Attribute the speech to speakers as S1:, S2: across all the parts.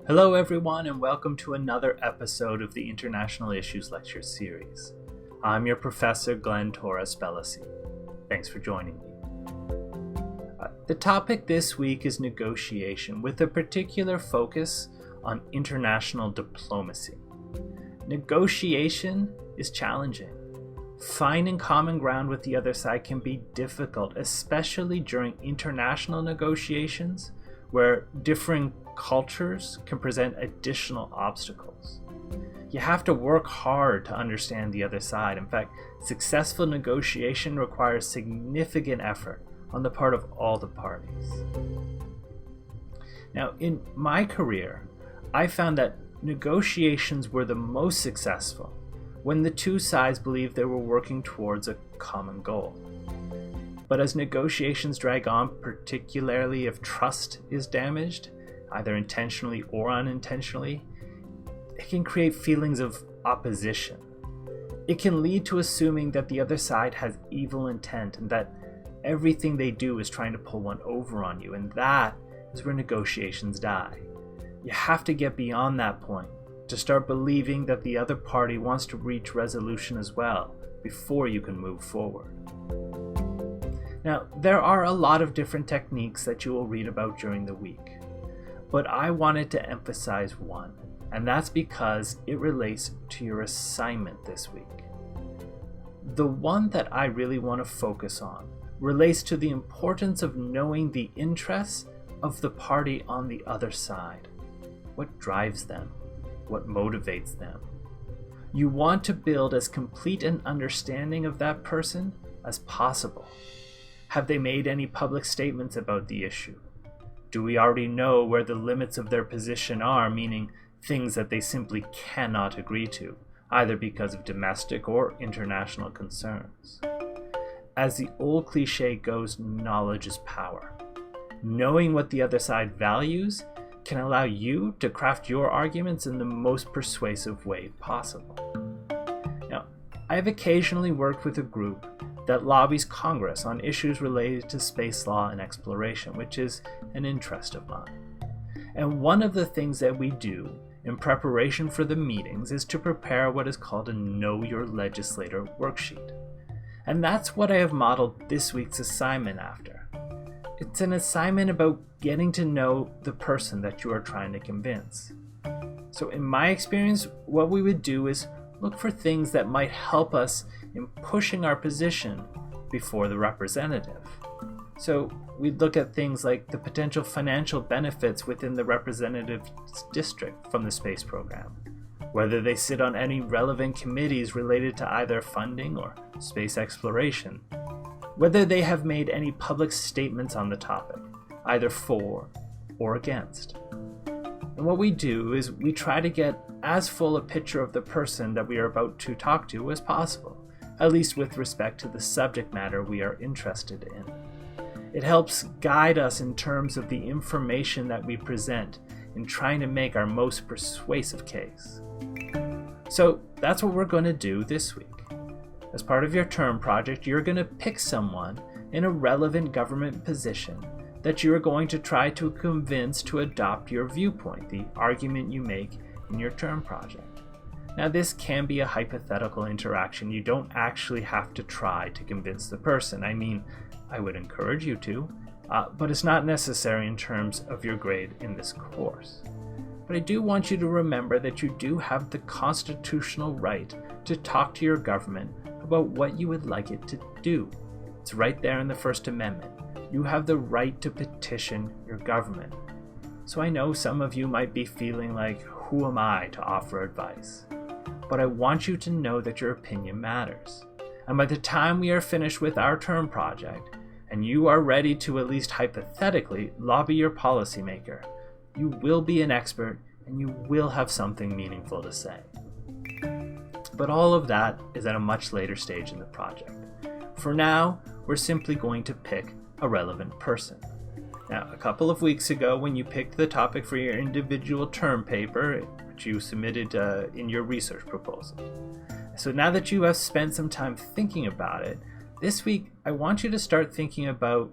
S1: Hello everyone and welcome to another episode of the International Issues Lecture Series. I'm your professor Glenn Torres-Spelliscy. Thanks for joining me. The topic this week is negotiation, with a particular focus on international diplomacy. Negotiation is challenging. Finding common ground with the other side can be difficult, especially during international negotiations where differing cultures can present additional obstacles. You have to work hard to understand the other side. In fact, successful negotiation requires significant effort on the part of all the parties. Now, in my career, I found that negotiations were the most successful when the two sides believed they were working towards a common goal. But as negotiations drag on, particularly if trust is damaged, either intentionally or unintentionally, it can create feelings of opposition. It can lead to assuming that the other side has evil intent and that everything they do is trying to pull one over on you, and that is where negotiations die. You have to get beyond that point to start believing that the other party wants to reach resolution as well before you can move forward. Now, there are a lot of different techniques that you will read about during the week, but I wanted to emphasize one, and that's because it relates to your assignment this week. The one that I really want to focus on relates to the importance of knowing the interests of the party on the other side. What drives them? What motivates them? You want to build as complete an understanding of that person as possible. Have they made any public statements about the issue? Do we already know where the limits of their position are, meaning things that they simply cannot agree to, either because of domestic or international concerns? As the old cliche goes, knowledge is power. Knowing what the other side values can allow you to craft your arguments in the most persuasive way possible. Now, I have occasionally worked with a group that lobbies Congress on issues related to space law and exploration, which is an interest of mine. And one of the things that we do in preparation for the meetings is to prepare what is called a Know Your Legislator worksheet. And that's what I have modeled this week's assignment after. It's an assignment about getting to know the person that you are trying to convince. So in my experience, what we would do is look for things that might help us in pushing our position before the representative. So we'd look at things like the potential financial benefits within the representative's district from the space program, whether they sit on any relevant committees related to either funding or space exploration, whether they have made any public statements on the topic, either for or against. And what we do is we try to get as full a picture of the person that we are about to talk to as possible, at least with respect to the subject matter we are interested in. It helps guide us in terms of the information that we present in trying to make our most persuasive case. So that's what we're going to do this week. As part of your term project, you're going to pick someone in a relevant government position that you are going to try to convince to adopt your viewpoint, the argument you make in your term project. Now, this can be a hypothetical interaction. You don't actually have to try to convince the person. I mean, I would encourage you to, but it's not necessary in terms of your grade in this course. But I do want you to remember that you do have the constitutional right to talk to your government about what you would like it to do. It's right there in the First Amendment. You have the right to petition your government. So I know some of you might be feeling like, who am I to offer advice? But I want you to know that your opinion matters. And by the time we are finished with our term project, and you are ready to at least hypothetically lobby your policymaker, you will be an expert and you will have something meaningful to say. But all of that is at a much later stage in the project. For now, we're simply going to pick a relevant person. Now, a couple of weeks ago, when you picked the topic for your individual term paper, which you submitted in your research proposal. So now that you have spent some time thinking about it, this week I want you to start thinking about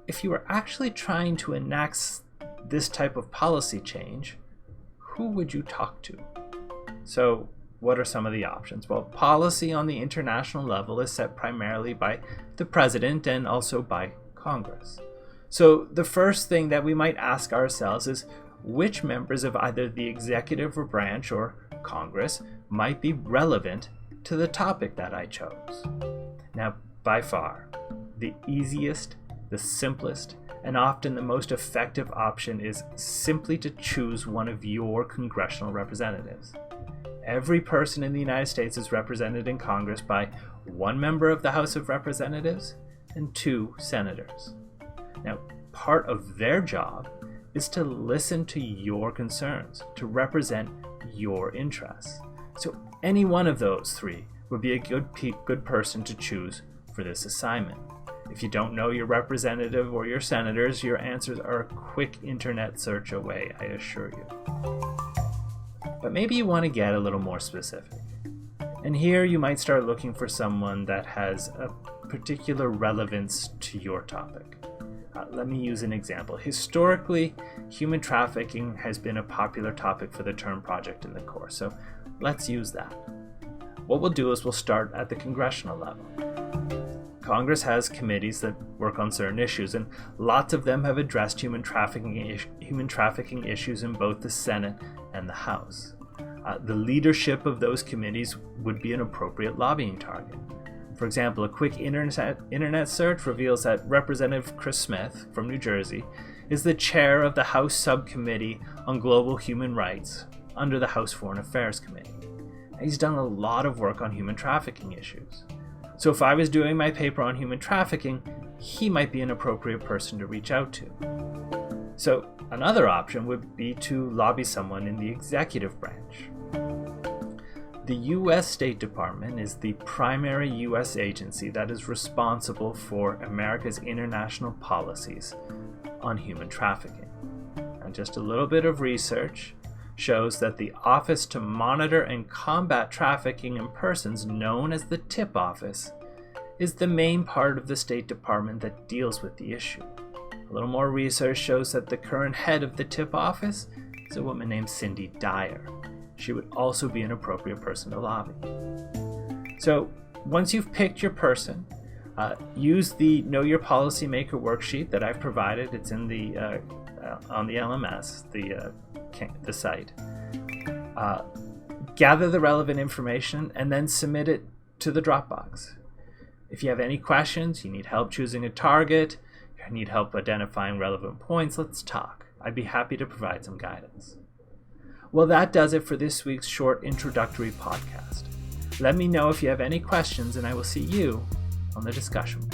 S1: if you are actually trying to enact this type of policy change, who would you talk to? So what are some of the options? Well, policy on the international level is set primarily by the president and also by Congress. So the first thing that we might ask ourselves is which members of either the executive branch or Congress might be relevant to the topic that I chose. Now, by far, the easiest, the simplest, and often the most effective option is simply to choose one of your congressional representatives. Every person in the United States is represented in Congress by one member of the House of Representatives and 2 senators. Now, part of their job is to listen to your concerns, to represent your interests. So any one of those 3 would be a good person to choose for this assignment. If you don't know your representative or your senators, your answers are a quick internet search away, I assure you. But maybe you want to get a little more specific. And here you might start looking for someone that has a particular relevance to your topic. Let me use an example. Historically, human trafficking has been a popular topic for the term project in the course, so let's use that. What we'll do is we'll start at the congressional level. Congress has committees that work on certain issues, and lots of them have addressed human trafficking issues in both the Senate and the House. The leadership of those committees would be an appropriate lobbying target. For example, a quick internet search reveals that Representative Chris Smith from New Jersey is the chair of the House Subcommittee on Global Human Rights under the House Foreign Affairs Committee. He's done a lot of work on human trafficking issues. So if I was doing my paper on human trafficking, he might be an appropriate person to reach out to. So another option would be to lobby someone in the executive branch. The U.S. State Department is the primary U.S. agency that is responsible for America's international policies on human trafficking. And just a little bit of research shows that the Office to Monitor and Combat Trafficking in Persons, known as the TIP Office, is the main part of the State Department that deals with the issue. A little more research shows that the current head of the TIP Office is a woman named Cindy Dyer. She would also be an appropriate person to lobby. So once you've picked your person, use the Know Your Policymaker worksheet that I've provided. It's in the on the LMS, the site. Gather the relevant information and then submit it to the Dropbox. If you have any questions, you need help choosing a target, you need help identifying relevant points, let's talk. I'd be happy to provide some guidance. Well, that does it for this week's short introductory podcast. Let me know if you have any questions, and I will see you on the discussion.